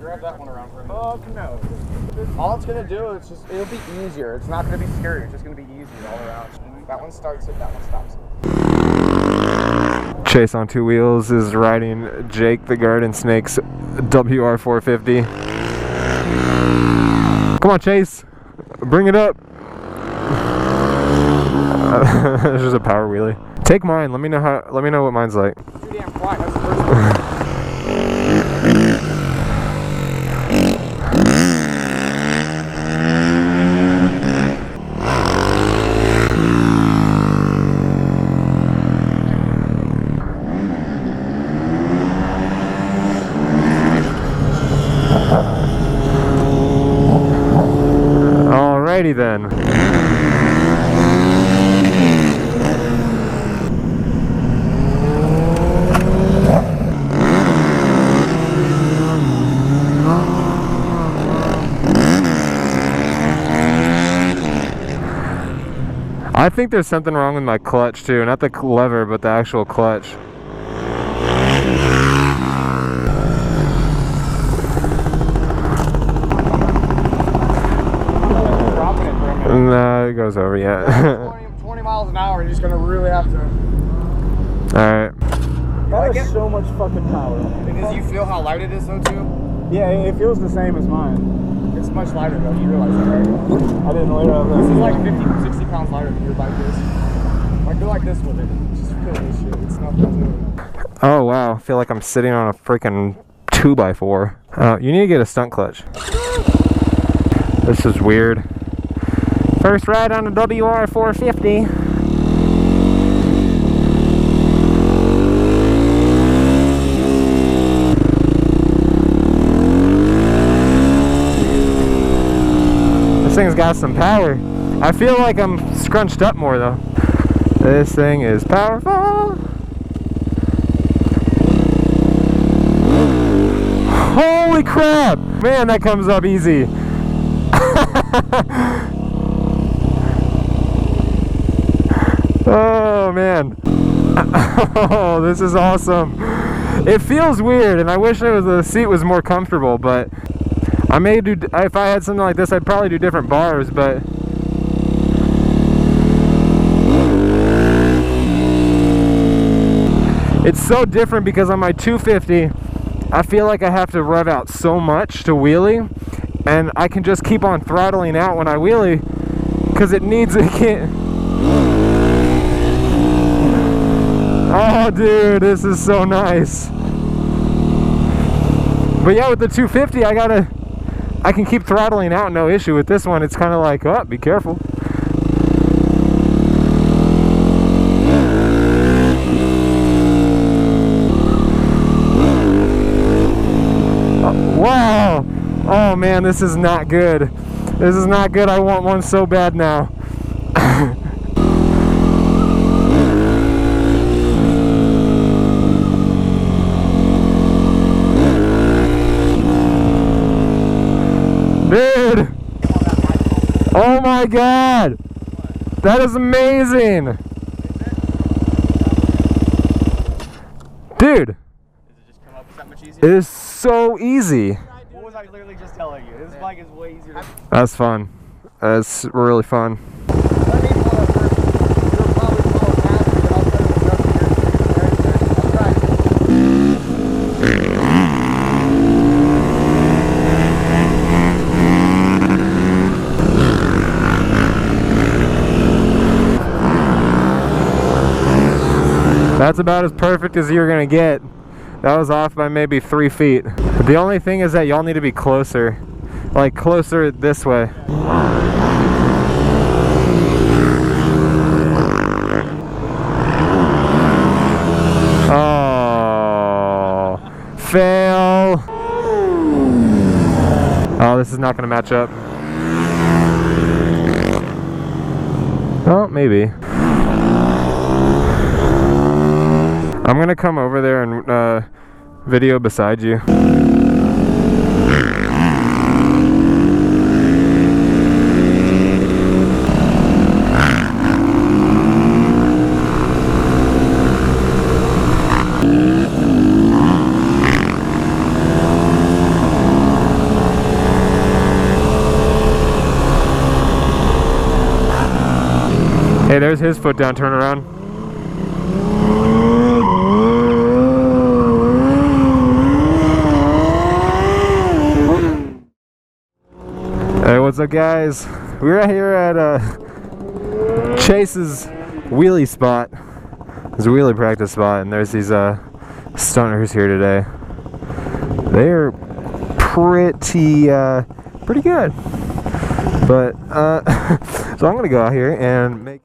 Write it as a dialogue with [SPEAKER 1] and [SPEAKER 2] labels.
[SPEAKER 1] grab that one around for a minute.
[SPEAKER 2] Fuck no.
[SPEAKER 1] All it's gonna do is just, it'll be easier. It's not gonna be scary. It's just gonna be easier all around. That one starts it, that one stops it.
[SPEAKER 3] Chase on Two Wheels is riding Jake the GardenSnake's WR450. Come on, Chase. Bring it up. There's just a power wheelie. Take mine. Let me know what mine's like.
[SPEAKER 1] Too damn quiet. That's the first one.
[SPEAKER 3] Alrighty then. I think there's something wrong with my clutch too, not the lever, but the actual clutch. No, it goes over, yeah.
[SPEAKER 1] 20 miles an hour, you're just gonna really have to.
[SPEAKER 3] Alright.
[SPEAKER 2] That is so much fucking power.
[SPEAKER 1] Because you feel how light it is though too?
[SPEAKER 2] Yeah, it feels the same as mine.
[SPEAKER 1] It's much lighter though, you realize that, right?
[SPEAKER 2] I didn't realize that.
[SPEAKER 1] This is like 50, 60 pounds lighter than your bike is. Like, go like this with it. Just feel this shit. It's nothing.
[SPEAKER 3] Oh wow, I feel like I'm sitting on a freaking 2x4. You need to get a stunt clutch. This is weird. First ride on the WR450. This thing's got some power. I feel like I'm scrunched up more though. This thing is powerful. Holy crap! Man, that comes up easy. Oh man. Oh, this is awesome. It feels weird and I wish the seat was more comfortable, but I may do, if I had something like this, I'd probably do different bars, but it's so different because on my 250, I feel like I have to rev out so much to wheelie, and I can just keep on throttling out when I wheelie because it can't. Oh dude, this is so nice. But yeah, with the 250, I can keep throttling out, no issue. With this one, it's kind of like, oh, be careful. Wow! Oh man, this is not good. This is not good. I want one so bad now. Dude! Oh my god! That is amazing! Dude! It is so easy.
[SPEAKER 1] What was I literally just telling you? This bike is way easier.
[SPEAKER 3] That's fun. That's really fun. That's about as perfect as you're gonna get. That was off by maybe 3 feet. But the only thing is that y'all need to be closer. Like closer this way. Oh, fail. Oh, this is not gonna match up. Oh, maybe. I'm gonna come over there and video beside you. Hey, there's his foot down, turn around. Hey, what's up, guys? We're out here at Chase's wheelie spot. There's a wheelie practice spot, and there's these stunters here today. They're pretty good. But so I'm gonna go out here and make